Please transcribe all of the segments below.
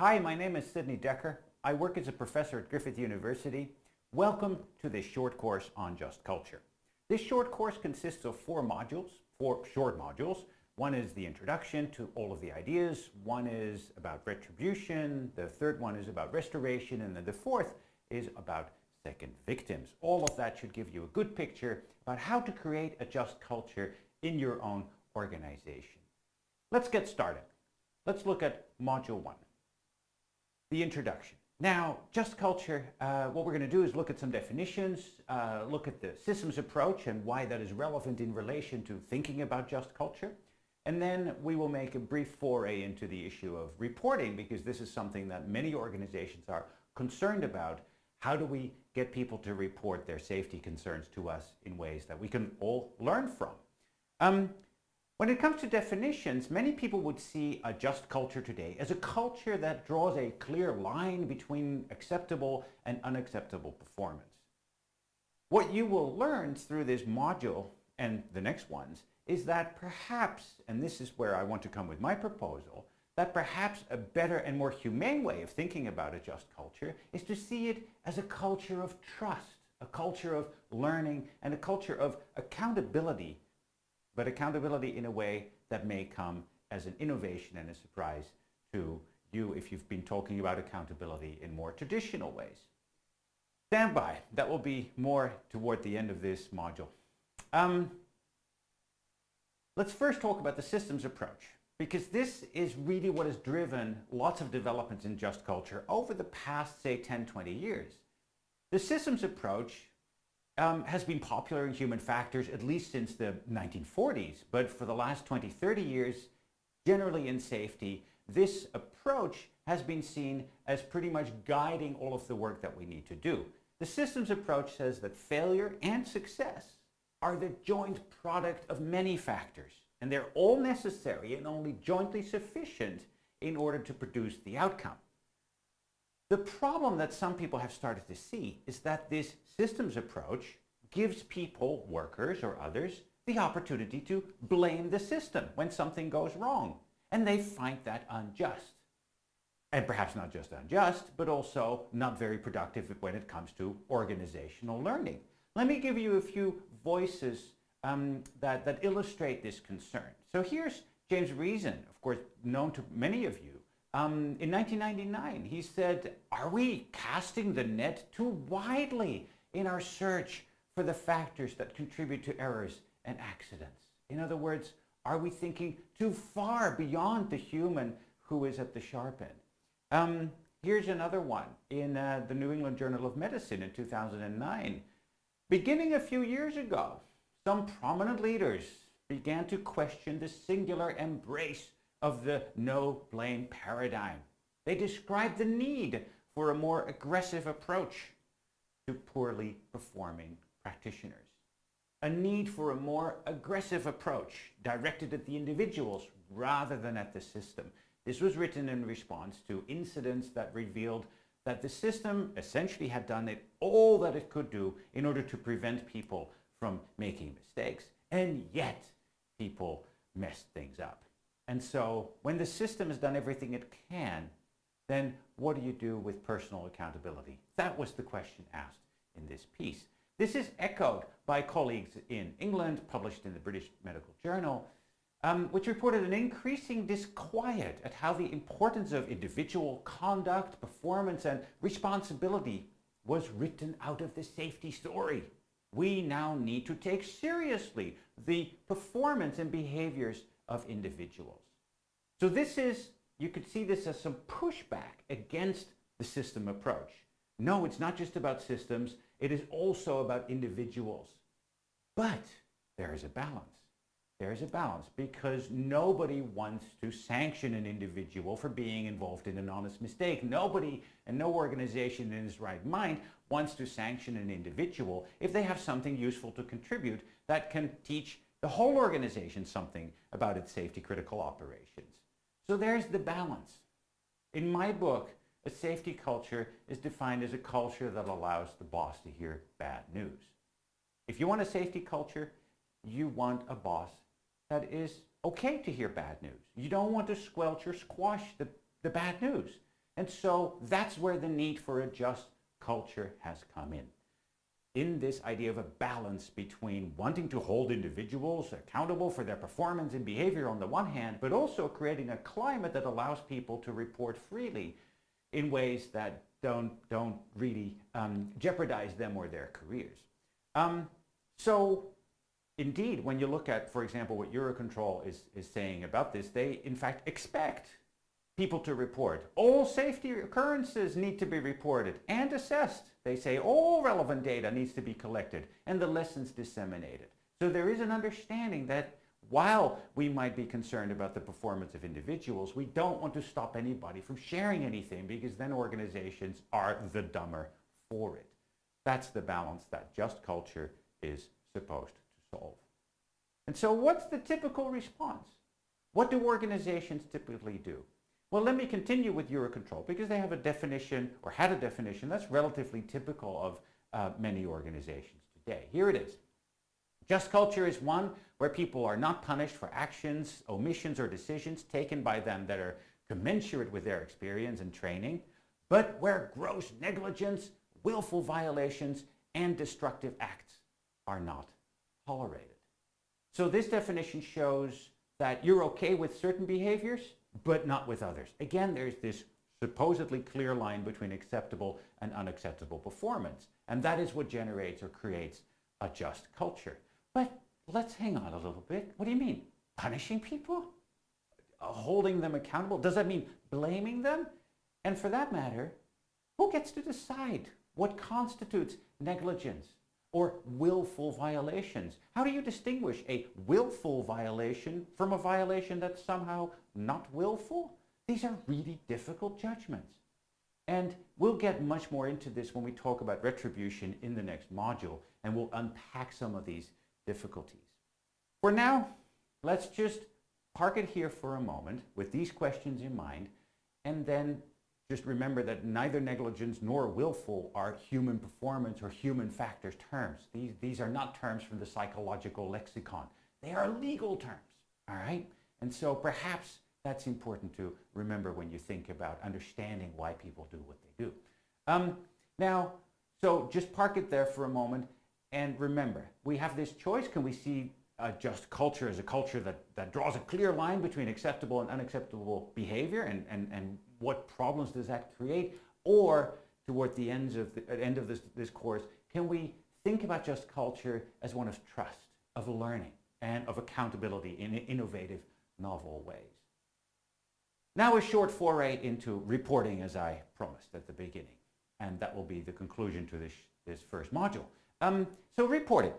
Hi, my name is Sidney Decker. I work as a professor at Griffith University. Welcome to this short course on Just Culture. This short course consists of four short modules. One is the introduction to all of the ideas. One is about retribution. The third one is about restoration. And then the fourth is about second victims. All of that should give you a good picture about how to create a just culture in your own organization. Let's get started. Let's look at module one, the introduction. Now, just culture, what we're going to do is look at some definitions, look at the systems approach and why that is relevant in relation to thinking about just culture. And then we will make a brief foray into the issue of reporting, because this is something that many organizations are concerned about. How do we get people to report their safety concerns to us in ways that we can all learn from? When it comes to definitions, many people would see a just culture today as a culture that draws a clear line between acceptable and unacceptable performance. What you will learn through this module and the next ones is that perhaps, and this is where I want to come with my proposal, that perhaps a better and more humane way of thinking about a just culture is to see it as a culture of trust, a culture of learning, and a culture of accountability, but accountability in a way that may come as an innovation and a surprise to you if you've been talking about accountability in more traditional ways. Stand by, that will be more toward the end of this module. Let's first talk about the systems approach, because this is really what has driven lots of developments in just culture over the past, say, 10, 20 years. The systems approach has been popular in human factors at least since the 1940s, but for the last 20, 30 years, generally in safety, this approach has been seen as pretty much guiding all of the work that we need to do. The systems approach says that failure and success are the joint product of many factors, and they're all necessary and only jointly sufficient in order to produce the outcome. The problem that some people have started to see is that this systems approach gives people, workers or others, the opportunity to blame the system when something goes wrong, and they find that unjust. And perhaps not just unjust, but also not very productive when it comes to organizational learning. Let me give you a few voices that illustrate this concern. So here's James Reason, of course, known to many of you. In 1999, he said, "Are we casting the net too widely in our search for the factors that contribute to errors and accidents?" In other words, are we thinking too far beyond the human who is at the sharp end? Here's another one in the New England Journal of Medicine in 2009. Beginning a few years ago, some prominent leaders began to question the singular embrace of the no-blame paradigm. They described the need for a more aggressive approach to poorly performing practitioners. A need for a more aggressive approach directed at the individuals rather than at the system. This was written in response to incidents that revealed that the system essentially had done all that it could do in order to prevent people from making mistakes, and yet people messed things up. And so when the system has done everything it can, then what do you do with personal accountability? That was the question asked in this piece. This is echoed by colleagues in England, published in the British Medical Journal, which reported an increasing disquiet at how the importance of individual conduct, performance, and responsibility was written out of the safety story. We now need to take seriously the performance and behaviors of individuals. So this is, you could see this as some pushback against the system approach. No, it's not just about systems, it is also about individuals. But there is a balance. There is a balance, because nobody wants to sanction an individual for being involved in an honest mistake. Nobody and no organization in his right mind wants to sanction an individual if they have something useful to contribute that can teach the whole organization something about its safety critical operations. So there's the balance. In my book, a safety culture is defined as a culture that allows the boss to hear bad news. If you want a safety culture, you want a boss that is okay to hear bad news. You don't want to squelch or squash the bad news. And so that's where the need for a just culture has come in this idea of a balance between wanting to hold individuals accountable for their performance and behavior on the one hand, but also creating a climate that allows people to report freely in ways that don't really jeopardize them or their careers. So indeed, when you look at, for example, what Eurocontrol is saying about this, they in fact expect people to report. All safety occurrences need to be reported and assessed. They say all relevant data needs to be collected and the lessons disseminated. So there is an understanding that while we might be concerned about the performance of individuals, we don't want to stop anybody from sharing anything, because then organizations are the dumber for it. That's the balance that just culture is supposed to solve. And so what's the typical response? What do organizations typically do? Well, let me continue with Eurocontrol, because they have a definition, or had a definition, that's relatively typical of many organizations today. Here it is. Just culture is one where people are not punished for actions, omissions, or decisions taken by them that are commensurate with their experience and training, but where gross negligence, willful violations, and destructive acts are not tolerated. So this definition shows that you're okay with certain behaviors, but not with others. Again, there's this supposedly clear line between acceptable and unacceptable performance, and that is what generates or creates a just culture. But let's hang on a little bit. What do you mean? Punishing people? Holding them accountable? Does that mean blaming them? And for that matter, who gets to decide what constitutes negligence or willful violations? How do you distinguish a willful violation from a violation that's somehow not willful? These are really difficult judgments. And we'll get much more into this when we talk about retribution in the next module, and we'll unpack some of these difficulties. For now, let's just park it here for a moment with these questions in mind, and then just remember that neither negligence nor willful are human performance or human factors terms. These are not terms from the psychological lexicon. They are legal terms, all right? And so perhaps that's important to remember when you think about understanding why people do what they do. Now, so just park it there for a moment, and remember, we have this choice. Can we see a just culture as a culture that draws a clear line between acceptable and unacceptable behavior, and what problems does that create? Or toward the end of this course, can we think about just culture as one of trust, of learning, and of accountability in innovative, novel ways? Now a short foray into reporting, as I promised at the beginning, and that will be the conclusion to this first module. So reporting.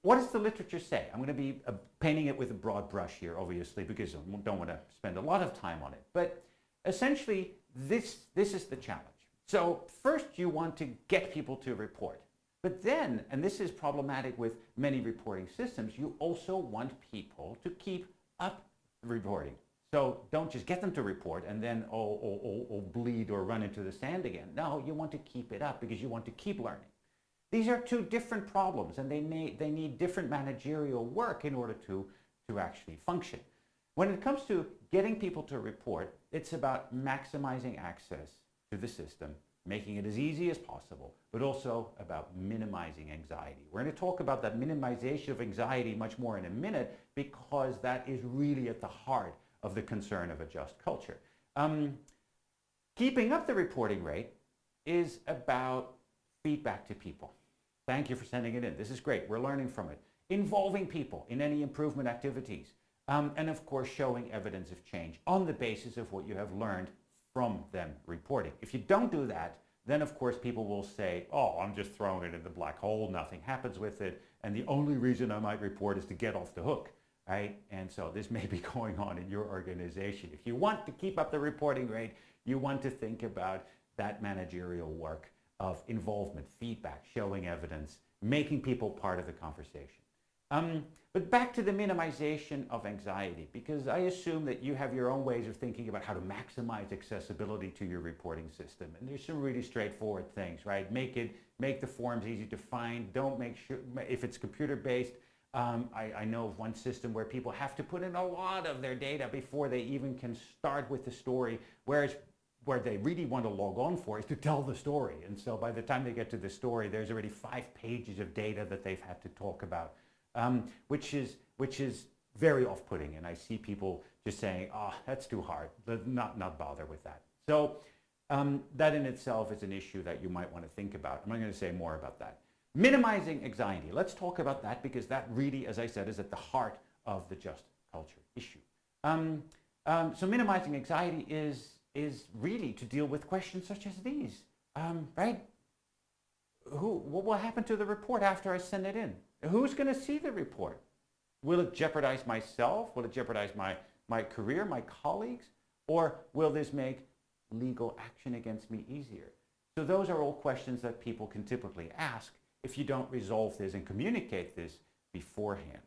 What does the literature say? I'm going to be painting it with a broad brush here, obviously, because I don't want to spend a lot of time on it. But essentially, this is the challenge. So first, you want to get people to report. But then, and this is problematic with many reporting systems, you also want people to keep up reporting. So don't just get them to report and then bleed or run into the sand again. No, you want to keep it up because you want to keep learning. These are two different problems, and they need different managerial work in order to actually function. When it comes to getting people to report, it's about maximizing access to the system, making it as easy as possible, but also about minimizing anxiety. We're going to talk about that minimization of anxiety much more in a minute, because that is really at the heart of the concern of a just culture. Keeping up the reporting rate is about feedback to people. Thank you for sending it in. This is great. We're learning from it. Involving people in any improvement activities. And of course, showing evidence of change on the basis of what you have learned from them reporting. If you don't do that, then of course people will say, oh, I'm just throwing it in the black hole. Nothing happens with it. And the only reason I might report is to get off the hook, right? And so this may be going on in your organization. If you want to keep up the reporting rate, you want to think about that managerial work of involvement, feedback, showing evidence, making people part of the conversation. But back to the minimization of anxiety, because I assume that you have your own ways of thinking about how to maximize accessibility to your reporting system. And there's some really straightforward things, right? Make the forms easy to find. Don't make sure, if it's computer-based, I know of one system where people have to put in a lot of their data before they even can start with the story, whereas where they really want to log on for is to tell the story. And so by the time they get to the story, there's already 5 pages of data that they've had to talk about, which is very off-putting. And I see people just saying, oh, that's too hard. Not bother with that. So that in itself is an issue that you might want to think about. I'm not going to say more about that. Minimizing anxiety. Let's talk about that, because that really, as I said, is at the heart of the just culture issue. So minimizing anxiety is really to deal with questions such as these, right? What will happen to the report after I send it in? Who's going to see the report? Will it jeopardize myself? Will it jeopardize my career, my colleagues? Or will this make legal action against me easier? So those are all questions that people can typically ask if you don't resolve this and communicate this beforehand.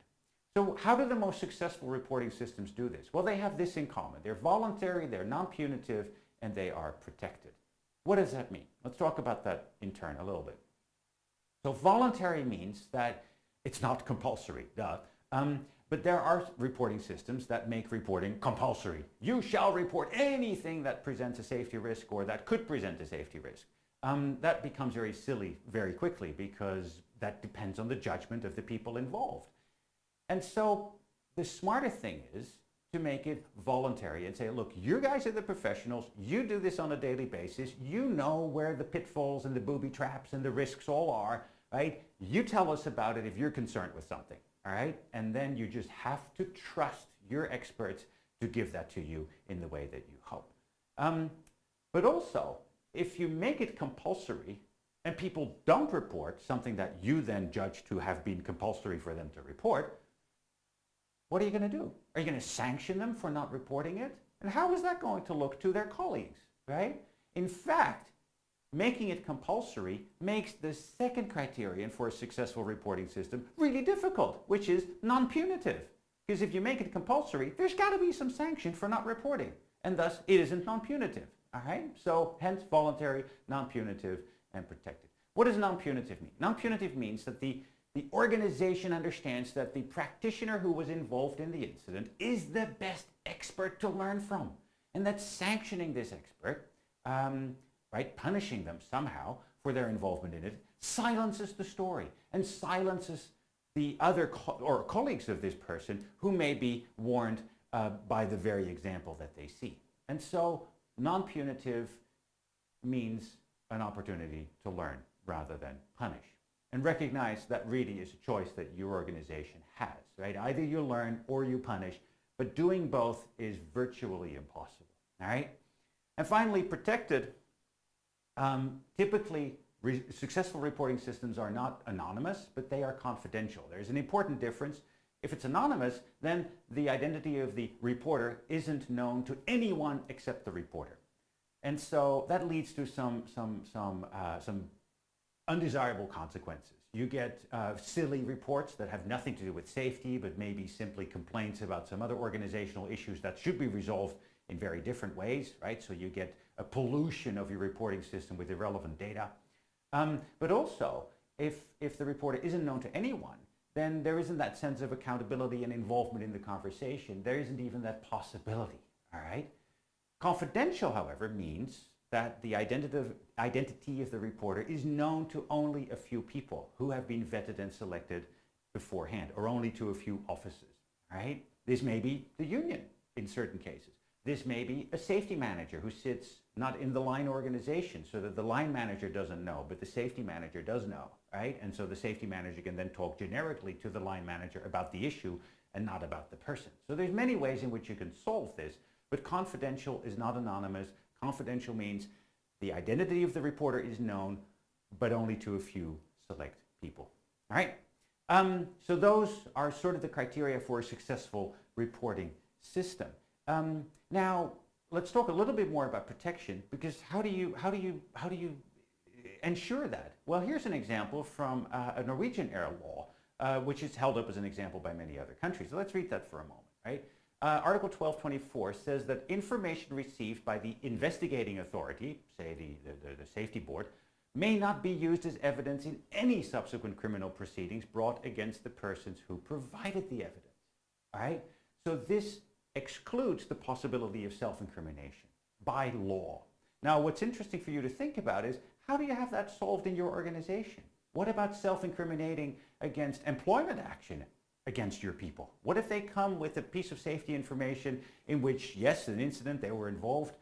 So how do the most successful reporting systems do this? Well, they have this in common. They're voluntary, they're non-punitive, and they are protected. What does that mean? Let's talk about that in turn a little bit. So voluntary means that it's not compulsory, but there are reporting systems that make reporting compulsory. You shall report anything that presents a safety risk or that could present a safety risk. That becomes very silly very quickly, because that depends on the judgment of the people involved. And so the smarter thing is to make it voluntary and say, look, you guys are the professionals, you do this on a daily basis, you know where the pitfalls and the booby traps and the risks all are, right? You tell us about it if you're concerned with something, all right? And then you just have to trust your experts to give that to you in the way that you hope. But also, if you make it compulsory and people don't report something that you then judge to have been compulsory for them to report, what are you going to do? Are you going to sanction them for not reporting it? And how is that going to look to their colleagues, right? In fact, making it compulsory makes the second criterion for a successful reporting system really difficult, which is non-punitive. Because if you make it compulsory, there's got to be some sanction for not reporting, and thus it isn't non-punitive, all right? So hence voluntary, non-punitive, and protected. What does non-punitive mean? Non-punitive means that the organization understands that the practitioner who was involved in the incident is the best expert to learn from, and that sanctioning this expert, right, punishing them somehow for their involvement in it, silences the story and silences the other colleagues of this person who may be warned by the very example that they see. And so non-punitive means an opportunity to learn rather than punish. And recognize that really is a choice that your organization has, right? Either you learn or you punish, but doing both is virtually impossible, all right? And finally, protected. Typically, successful reporting systems are not anonymous, but they are confidential. There's an important difference. If it's anonymous, then the identity of the reporter isn't known to anyone except the reporter. And so that leads to some undesirable consequences. You get silly reports that have nothing to do with safety, but maybe simply complaints about some other organizational issues that should be resolved in very different ways, right? So you get a pollution of your reporting system with irrelevant data. But also, if the reporter isn't known to anyone, then there isn't that sense of accountability and involvement in the conversation. There isn't even that possibility, all right? Confidential, however, means that the identity of the reporter is known to only a few people who have been vetted and selected beforehand, or only to a few offices, right? This may be the union in certain cases. This may be a safety manager who sits not in the line organization, so that the line manager doesn't know, but the safety manager does know, right? And so the safety manager can then talk generically to the line manager about the issue and not about the person. So there's many ways in which you can solve this, but confidential is not anonymous. Confidential means the identity of the reporter is known, but only to a few select people. All right? So those are sort of the criteria for a successful reporting system. Now, let's talk a little bit more about protection, because how do you ensure that? Well, here's an example from a Norwegian air law, which is held up as an example by many other countries. So let's read that for a moment, right? Article 1224 says that information received by the investigating authority, say the safety board, may not be used as evidence in any subsequent criminal proceedings brought against the persons who provided the evidence. All right? So this excludes the possibility of self-incrimination by law. Now, what's interesting for you to think about is, how do you have that solved in your organization? What about self-incriminating against employment action against your people? What if they come with a piece of safety information in which, yes, an incident, they were involved,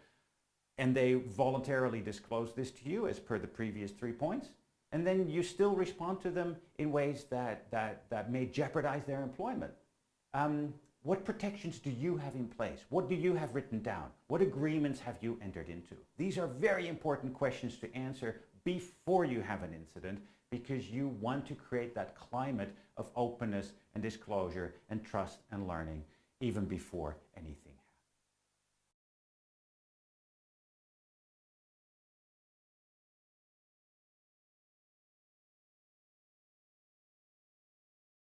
and they voluntarily disclose this to you as per the previous 3 points, and then you still respond to them in ways that may jeopardize their employment? What protections do you have in place? What do you have written down? What agreements have you entered into? These are very important questions to answer before you have an incident, because you want to create that climate of openness and disclosure and trust and learning even before anything.